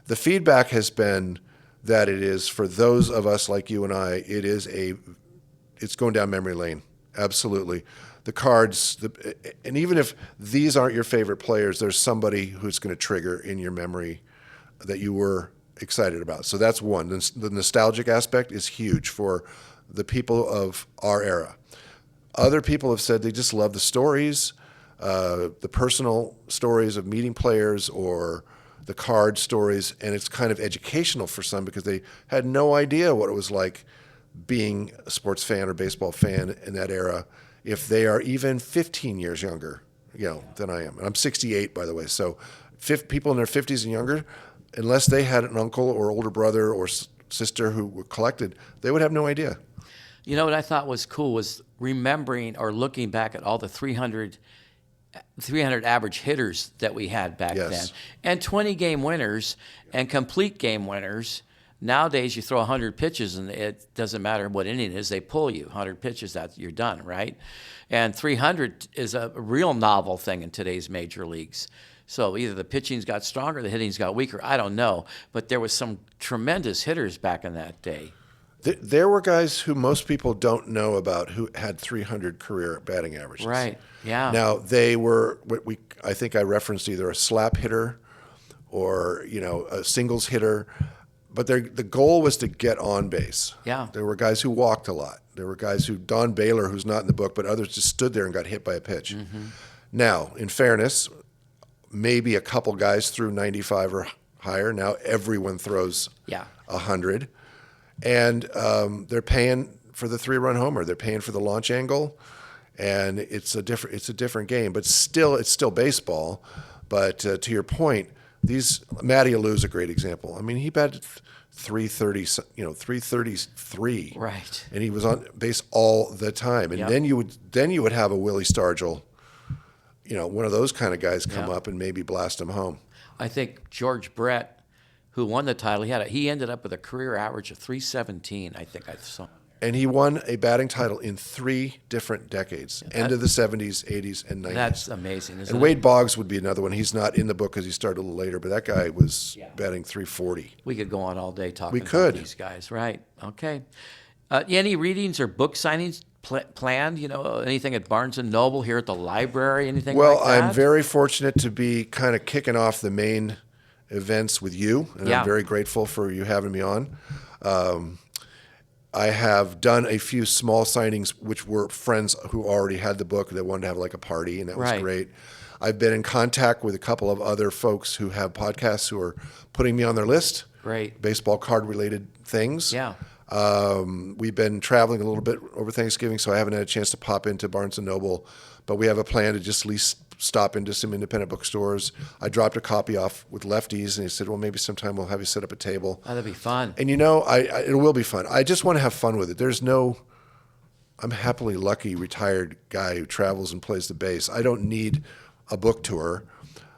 The feedback has been that it is, for those of us like you and I, it's going down memory lane. Absolutely. The cards, and even if these aren't your favorite players, there's somebody who's going to trigger in your memory that you were excited about. So that's one. The nostalgic aspect is huge for the people of our era. Other people have said they just love the stories, the personal stories of meeting players or the card stories, and it's kind of educational for some because they had no idea what it was like being a sports fan or baseball fan in that era, if they are even 15 years younger, than I am. And I'm 68, by the way. So people in their 50s and younger, unless they had an uncle or older brother or sister who were collected, they would have no idea. You know what I thought was cool was remembering or looking back at all the 300 average hitters that we had back then, and 20-game winners and complete game winners. Nowadays, you throw 100 pitches, and it doesn't matter what inning it is. They pull you 100 pitches, that you're done, right? And 300 is a real novel thing in today's major leagues. So either the pitching's got stronger, the hitting's got weaker. I don't know, but there was some tremendous hitters back in that day. There were guys who most people don't know about who had 300 career batting averages. Right. Yeah. Now they were I think I referenced either a slap hitter or a singles hitter. But the goal was to get on base. Yeah. There were guys who walked a lot. There were guys Don Baylor, who's not in the book, but others just stood there and got hit by a pitch. Mm-hmm. Now, in fairness, maybe a couple guys threw 95 or higher. Now everyone throws 100. And they're paying for the 3-run homer. They're paying for the launch angle. And it's a different game. But still, it's still baseball. But to your point, Matty Allou's a great example. I mean, he batted 333. Right. And he was on base all the time. And then you would have a Willie Stargell, one of those kind of guys come up and maybe blast him home. I think George Brett, who won the title, he ended up with a career average of 317, I think I saw. And he won a batting title in 3 different decades, end of the 70s, 80s, and 90s. That's amazing, isn't it? And Wade Boggs would be another one. He's not in the book because he started a little later, but that guy was batting 340. We could go on all day talking about these guys. Right. Okay. Any readings or book signings planned? Anything at Barnes & Noble, here at the library, anything like that? Well, I'm very fortunate to be kind of kicking off the main events with you, and I'm very grateful for you having me on. I have done a few small signings, which were friends who already had the book that wanted to have like a party, and that was great. I've been in contact with a couple of other folks who have podcasts who are putting me on their list. Great. Baseball card-related things. Yeah. We've been traveling a little bit over Thanksgiving, so I haven't had a chance to pop into Barnes & Noble, but we have a plan to just at least stop into some independent bookstores. I dropped a copy off with Lefties, and he said, well, maybe sometime we'll have you set up a table. Oh, that'd be fun. And it will be fun. I just want to have fun with it. I'm a happily lucky retired guy who travels and plays the bass. I don't need a book tour,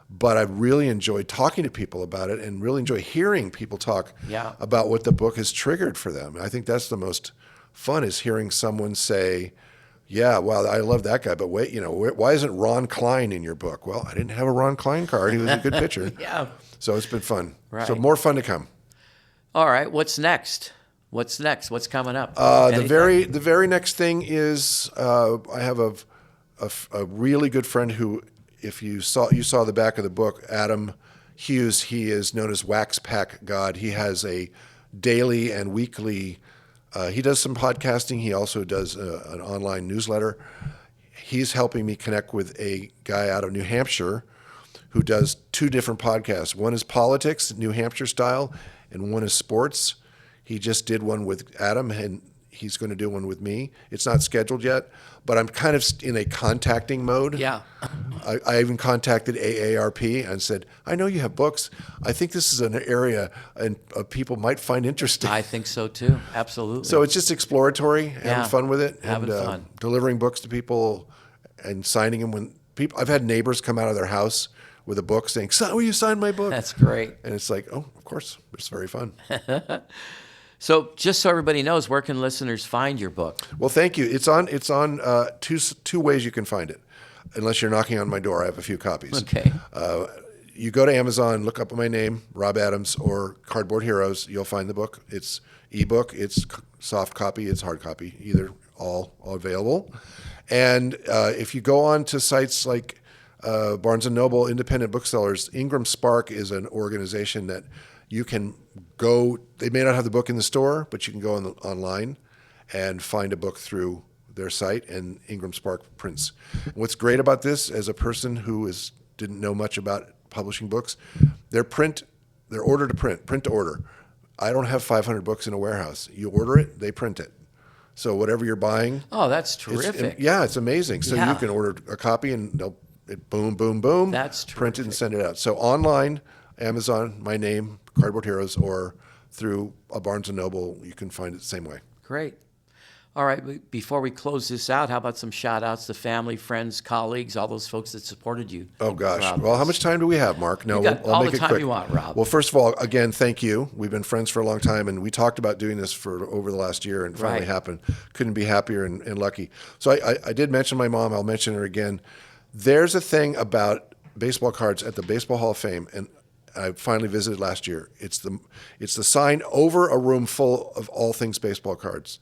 but I really enjoy talking to people about it and really enjoy hearing people talk about what the book has triggered for them. I think that's the most fun, is hearing someone say, yeah, wow, I love that guy, but wait, why isn't Ron Klein in your book? Well, I didn't have a Ron Klein card. He was a good pitcher. So it's been fun. Right. So more fun to come. All right, what's next? What's coming up? The very next thing is I have a really good friend who, if you saw the back of the book, Adam Hughes. He is known as Wax Pack God. He has a daily and weekly. He does some podcasting. He also does an online newsletter. He's helping me connect with a guy out of New Hampshire who does 2 different podcasts. One is politics, New Hampshire style, and one is sports. He just did one with Adam, and he's going to do one with me. It's not scheduled yet, but I'm kind of in a contacting mode. Yeah. I even contacted AARP and said, I know you have books. I think this is an area and people might find interesting. I think so too. Absolutely. So it's just exploratory, having fun with it, having fun, delivering books to people and signing them when people. I've had neighbors come out of their house with a book saying, "Will you sign my book?" That's great. And it's like, oh, of course, it's very fun. So just so everybody knows, where can listeners find your book? Well, thank you. It's on two ways you can find it. Unless you're knocking on my door, I have a few copies. Okay. You go to Amazon, look up my name, Rob Adams, or Cardboard Heroes. You'll find the book. It's ebook, it's soft copy, it's hard copy, either all available. And if you go on to sites like Barnes & Noble, independent booksellers, Ingram Spark is an organization that you can go. They may not have the book in the store, but you can go online and find a book through their site, and Ingram Spark prints. What's great about this, as a person who didn't know much about publishing books, they're order to print to order. I don't have 500 books in a warehouse. You order it, they print it. So whatever you're buying. Oh, that's terrific. It's amazing. So you can order a copy and they'll boom, boom, boom. That's terrific. Print it and send it out. So online, Amazon, my name, Cardboard Heroes, or through a Barnes & Noble, you can find it the same way. Great. All right, before we close this out, how about some shout-outs to family, friends, colleagues, all those folks that supported you? Oh, gosh. Well, how much time do we have, Mark? No, you got I'll all make the it time quick. you want, Rob. Well, first of all, again, thank you. We've been friends for a long time, and we talked about doing this for over the last year, and it finally happened. Couldn't be happier and lucky. So I did mention my mom. I'll mention her again. There's a thing about baseball cards at the Baseball Hall of Fame, and I finally visited last year. It's the sign over a room full of all things baseball cards.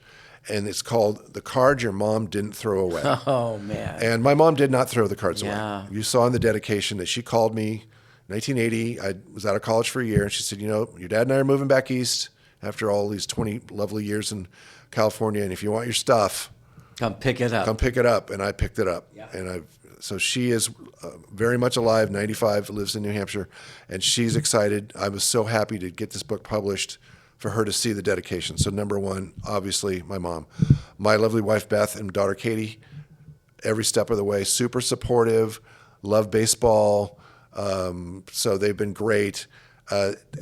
And it's called The Card Your Mom Didn't Throw Away. Oh, man. And my mom did not throw the cards away. You saw in the dedication that she called me in 1980. I was out of college for a year, and she said, your dad and I are moving back east after all these 20 lovely years in California, and if you want your stuff, come pick it up. Come pick it up. And I picked it up. Yeah. And so she is very much alive, 95, lives in New Hampshire, and she's excited. I was so happy to get this book published for her to see the dedication. So number one, obviously, my mom. My lovely wife, Beth, and daughter, Katie, every step of the way, super supportive, love baseball. So they've been great.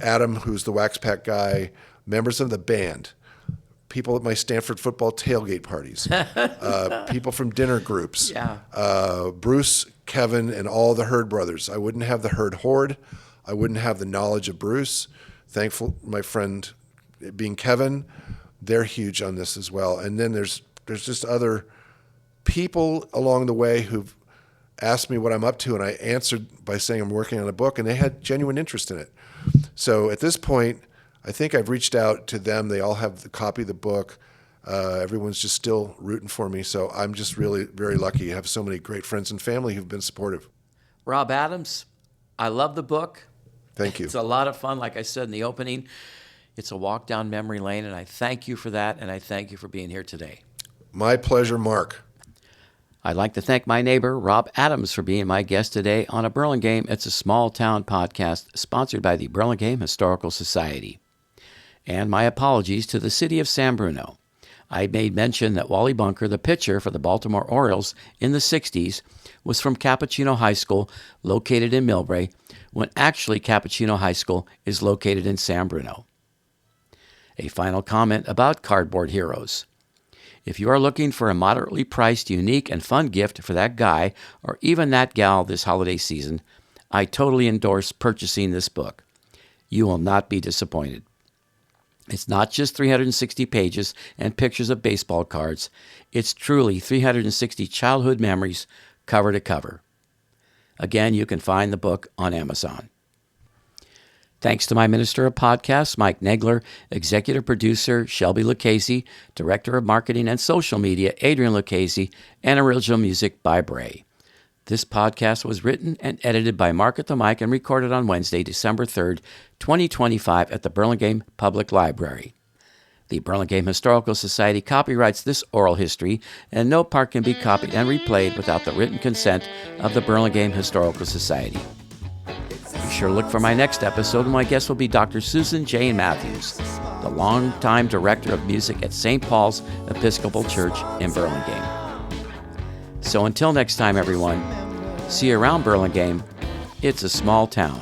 Adam, who's the Wax Pack guy, members of the band, people at my Stanford football tailgate parties, people from dinner groups, Bruce, Kevin, and all the Hurd brothers. I wouldn't have the Hurd horde. I wouldn't have the knowledge of Bruce. Thankful, my friend, being Kevin, they're huge on this as well. And then there's just other people along the way who've asked me what I'm up to, and I answered by saying I'm working on a book, and they had genuine interest in it. So at this point, I think I've reached out to them. They all have the copy of the book. Everyone's just still rooting for me. So I'm just really very lucky. I have so many great friends and family who've been supportive. Rob Adams, I love the book. Thank you. It's a lot of fun. Like I said in the opening, it's a walk down memory lane, and I thank you for that, and I thank you for being here today. My pleasure, Mark. I'd like to thank my neighbor, Rob Adams, for being my guest today on A Burlingame. It's a small town podcast sponsored by the Burlingame Historical Society. And my apologies to the city of San Bruno. I made mention that Wally Bunker, the pitcher for the Baltimore Orioles in the 60s, was from Cappuccino High School, located in Millbrae, when actually Cappuccino High School is located in San Bruno. A final comment about Cardboard Heroes. If you are looking for a moderately priced, unique, and fun gift for that guy or even that gal this holiday season, I totally endorse purchasing this book. You will not be disappointed. It's not just 360 pages and pictures of baseball cards. It's truly 360 childhood memories cover to cover. Again, you can find the book on Amazon. Thanks to my Minister of Podcasts, Mike Negler, Executive Producer, Shelby Lucchese, Director of Marketing and Social Media, Adrian Lucchese, and original music by Bray. This podcast was written and edited by Mark at the Mic and recorded on Wednesday, December 3rd, 2025 at the Burlingame Public Library. The Burlingame Historical Society copyrights this oral history, and no part can be copied and replayed without the written consent of the Burlingame Historical Society. sure to look for my next episode, and my guest will be Dr. Susan Jane Matthews, the longtime director of music at St. Paul's Episcopal Church in Burlingame. So until next time, everyone, see you around Burlingame. It's a small town.